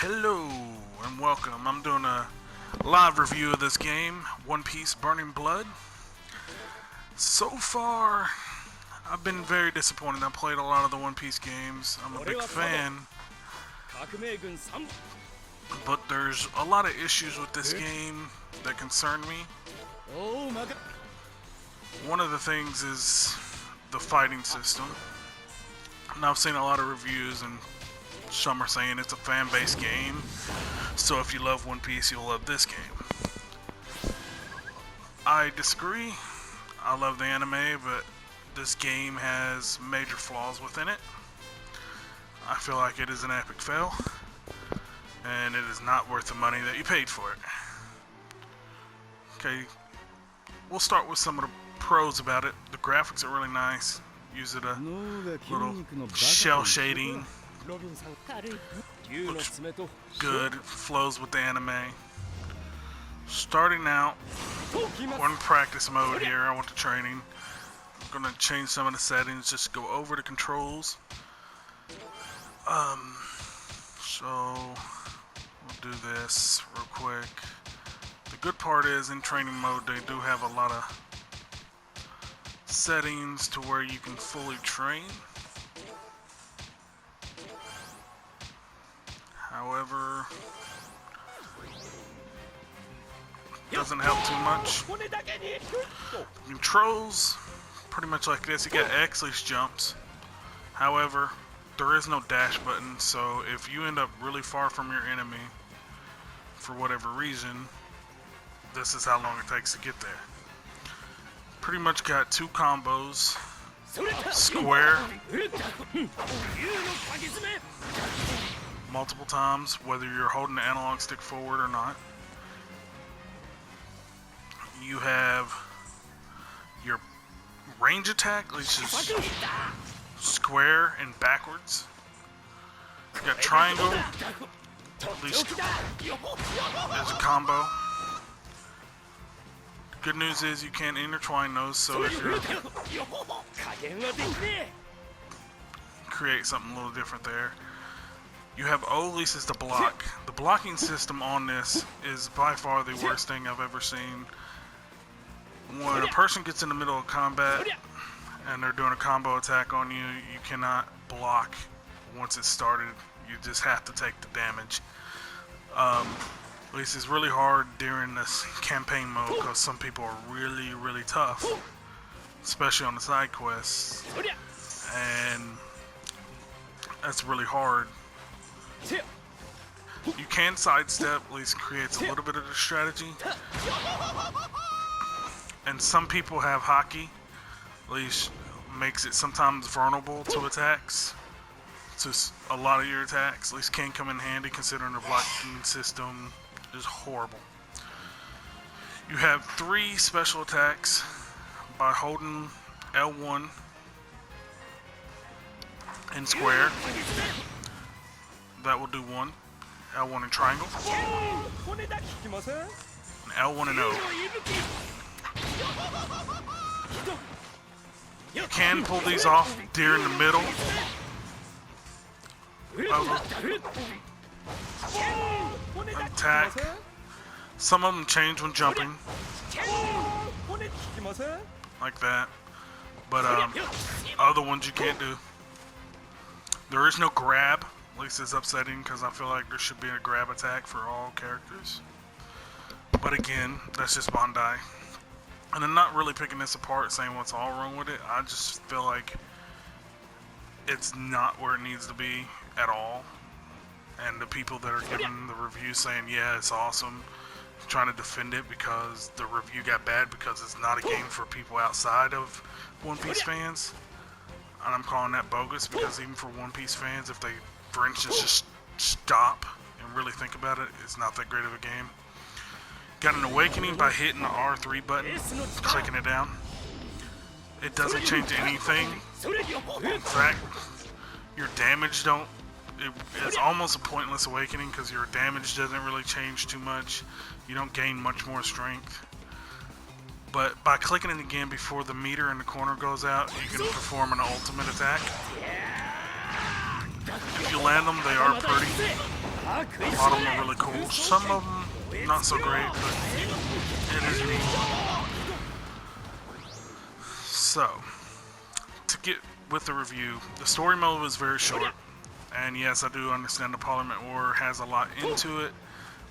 Hello and welcome. I'm doing a live review of this game, One Piece Burning Blood. So far, I've been very disappointed. I played a lot of the One Piece games. I'm a big fan. But there's a lot of issues with this game that concern me. One of the things is the fighting system. Now I've seen a lot of reviews and some are saying it's a fan-based game, so if you love One Piece, you'll love this game. I disagree. I love the anime, but this game has major flaws within it. I feel like it is an epic fail, and it is not worth the money that you paid for it. Okay, we'll start with some of the pros about it. The graphics are really nice. Use it a little shell shading. Looks good, flows with the anime. Starting out, we're in practice mode here. I went to training. I'm gonna change some of the settings, just go over the controls. So we'll do this real quick. The good part is in training mode they do have a lot of settings to where you can fully train. However, doesn't help too much. Controls, pretty much like this. You got X, at least jumps. However, there is no dash button, so if you end up really far from your enemy, for whatever reason, this is how long it takes to get there. Pretty much got two combos. Square. Multiple times, whether you're holding the analog stick forward or not. You have your range attack, which is square and backwards. You got triangle, at least there's a combo. Good news is you can't intertwine those, so if you're create something a little different there. You have O, at least is the block. The blocking system on this is by far the worst thing I've ever seen. When a person gets in the middle of combat and they're doing a combo attack on you, you cannot block once it's started. You just have to take the damage. At least it's really hard during this campaign mode because some people are really tough, especially on the side quests, and that's really hard. You can sidestep, at least creates a little bit of the strategy. And some people have hockey, at least makes it sometimes vulnerable to attacks. To a lot of your attacks, at least can come in handy considering the blocking system is horrible. You have 3 special attacks by holding L1 and square. That will do 1. L1 and triangle. And L1 and O. You can pull these off during the middle of attack. Some of them change when jumping. Like that. But other ones you can't do. There is no grab. At least it's upsetting because I feel like there should be a grab attack for all characters. But again, that's just Bandai. And I'm not really picking this apart saying what's all wrong with it. I just feel like it's not where it needs to be at all. And the people that are giving the review saying, yeah, it's awesome, trying to defend it because the review got bad because it's not a game for people outside of One Piece fans. And I'm calling that bogus because even for One Piece fans, if they, for instance, just stop and really think about it, it's not that great of a game. Got an awakening by hitting the R3 button, clicking it down. It doesn't change anything. In fact, your damage it's almost a pointless awakening because your damage doesn't really change too much. You don't gain much more strength. But by clicking it again before the meter in the corner goes out, you can perform an ultimate attack. If you land them, they are pretty. A lot of them are really cool. Some of them not so great, but it is neat. So, to get with the review, the story mode was very short. And yes, I do understand the Parliament War has a lot into it,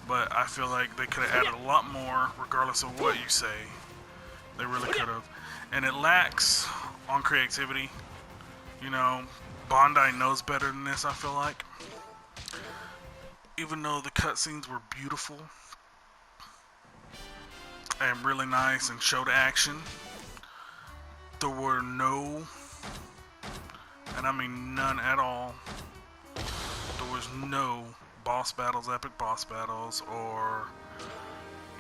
but I feel like they could have added a lot more, regardless of what you say. They really could have. And it lacks on creativity. You know, Bandai knows better than this, I feel like. Even though the cutscenes were beautiful and really nice and showed action, there were no, and I mean none at all, there was no boss battles, epic boss battles, or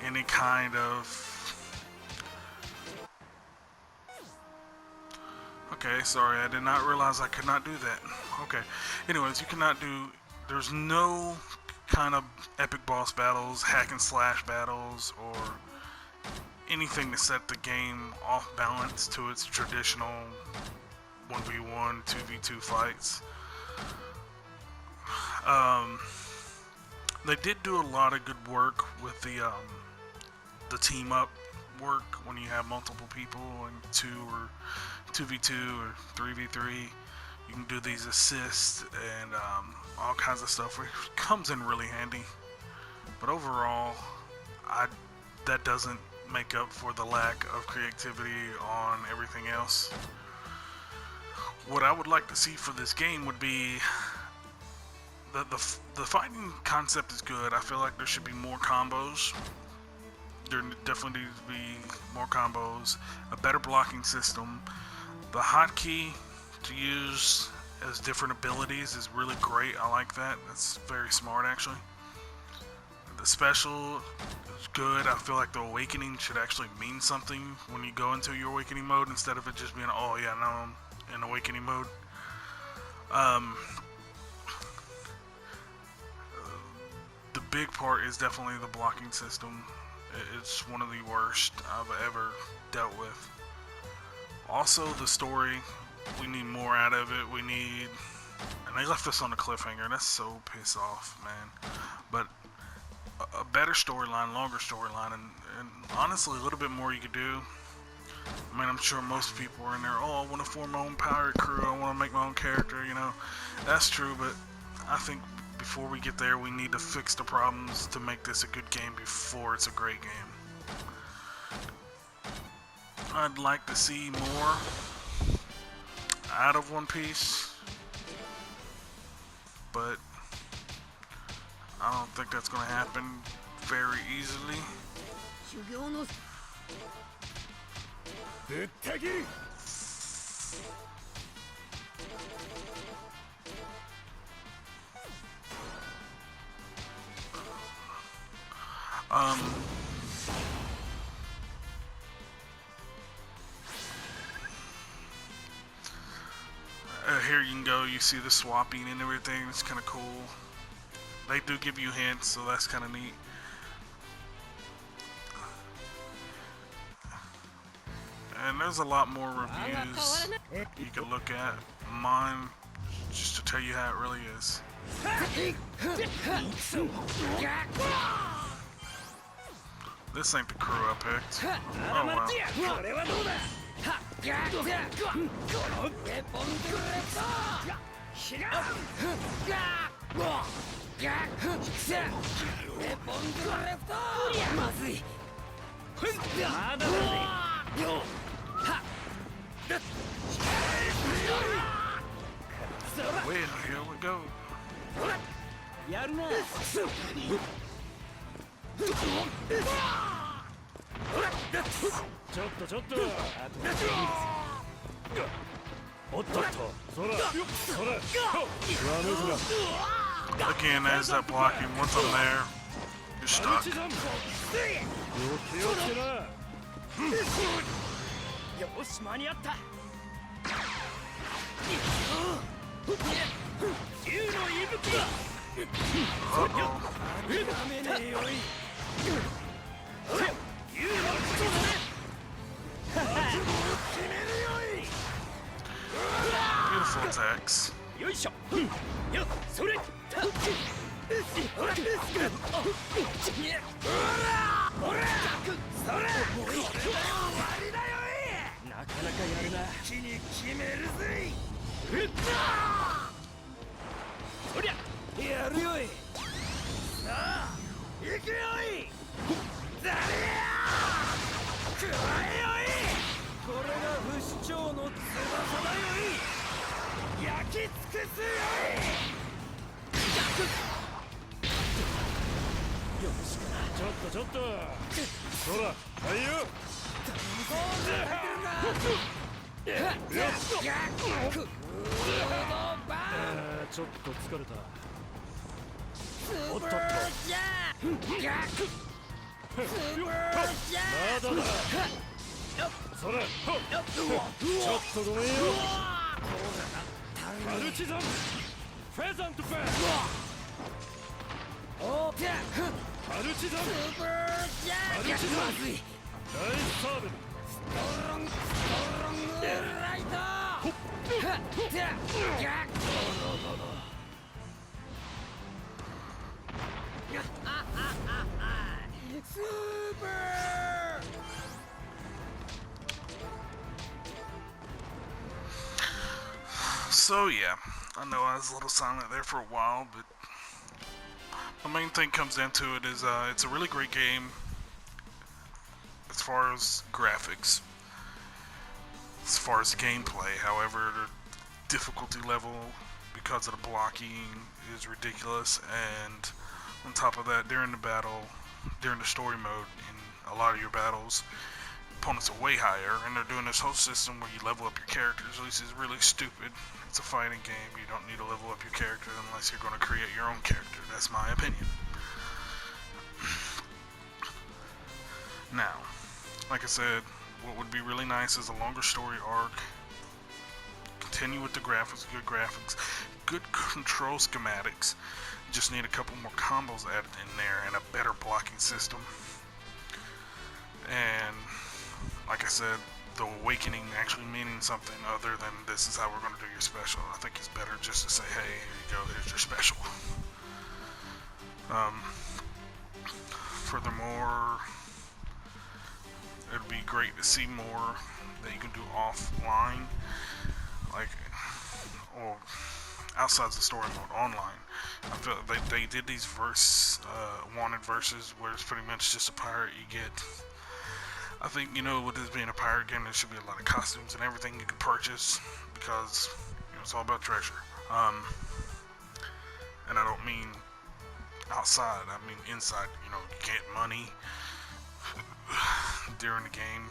any kind of... Okay, sorry, I did not realize I could not do that. Okay, anyways, you cannot do... There's no kind of epic boss battles, hack and slash battles, or anything to set the game off balance to its traditional 1v1, 2v2 fights. They did do a lot of good work with the team up work when you have multiple people and 2v2 or 3v3. You can do these assists and all kinds of stuff, which comes in really handy. But overall, that doesn't make up for the lack of creativity on everything else. What I would like to see for this game would be the fighting concept is good. I feel like there should be more combos. There definitely needs to be more combos, a better blocking system. The hotkey to use as different abilities is really great. I like that. That's very smart, actually. The special is good. I feel like the awakening should actually mean something when you go into your awakening mode instead of it just being, oh yeah, now I'm in awakening mode. The big part is definitely the blocking system. It's one of the worst I've ever dealt with. Also, the story, we need more out of it. We need, and they left us on a cliffhanger. That's so piss off, man. But a better storyline, longer storyline, and honestly, a little bit more you could do. I mean, I'm sure most people are in there, oh, I want to form my own pirate crew. I want to make my own character, you know. That's true, but I think before we get there, we need to fix the problems to make this a good game before it's a great game. I'd like to see more out of One Piece, but I don't think that's going to happen very easily. Here you can go, you see the swapping and everything, it's kind of cool. They do give you hints, so that's kind of neat. And there's a lot more reviews you can look at. Mine, just to tell you how it really is. This ain't the crew I picked. Oh wow. Well, here we go. Again, as that blocking, once I'm there, you're stuck. Beautiful attacks. So yeah, I know I was a little silent there for a while, but the main thing comes into it is it's a really great game as far as graphics, as far as gameplay. However, the difficulty level because of the blocking is ridiculous, and on top of that, during the battle, during the story mode, in a lot of your battles, opponents are way higher, and they're doing this whole system where you level up your characters. At least it's really stupid. It's a fighting game. You don't need to level up your character unless you're going to create your own character. That's my opinion. Now, like I said, what would be really nice is a longer story arc. Continue with the graphics, good control schematics. Just need a couple more combos added in there and a better blocking system. And like I said, the awakening actually meaning something other than this is how we're going to do your special. I think it's better just to say, hey, here you go, here's your special. Furthermore, it'd be great to see more that you can do offline, like, or outside the story mode, online. I feel they did these wanted verses where it's pretty much just a pirate. You get, I think, you know, with this being a pirate game, there should be a lot of costumes and everything you can purchase, because, you know, it's all about treasure. And I don't mean outside, I mean inside. You know, you get money during the game.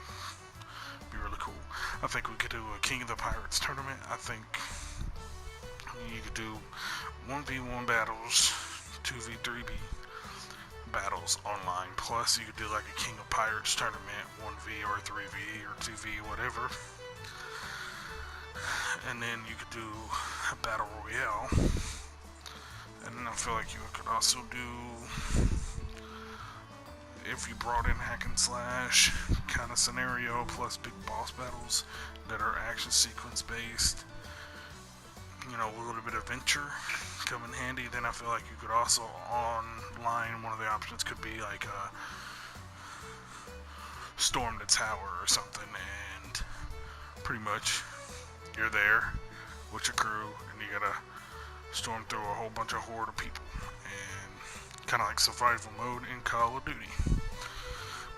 Be really cool. I think we could do a King of the Pirates tournament. I think you could do 1v1 battles, 2v3b battles online. Plus, you could do like a King of Pirates tournament, 1v or 3v or 2v, whatever. And then you could do a battle royale. And then I feel like you could also do, if you brought in hack and slash kind of scenario plus big boss battles that are action sequence based, you know, a little bit of adventure come in handy. Then I feel like you could also online, one of the options could be like storm the tower or something, and pretty much you're there with your crew and you gotta storm through a whole bunch of horde of people, and kind of like survival mode in Call of Duty,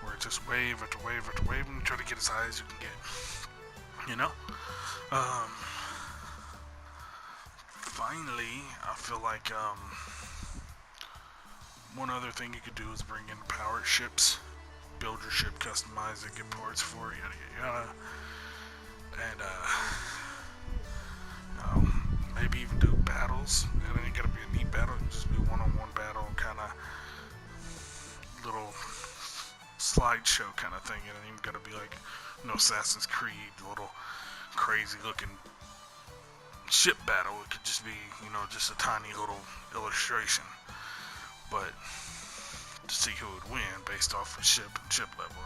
where it's just wave after wave after wave and you try to get as high as you can get, you know. Finally, I feel like one other thing you could do is bring in powered ships, build your ship, customize it, get parts for it, yada yada yada, and maybe even do battles. It ain't gotta be a neat battle, it can just be one-on-one battle, kind of little slideshow kind of thing. It ain't even gotta be like no Assassin's Creed, little crazy looking ship battle. It could just be, you know, just a tiny little illustration, but to see who would win based off of ship and ship level.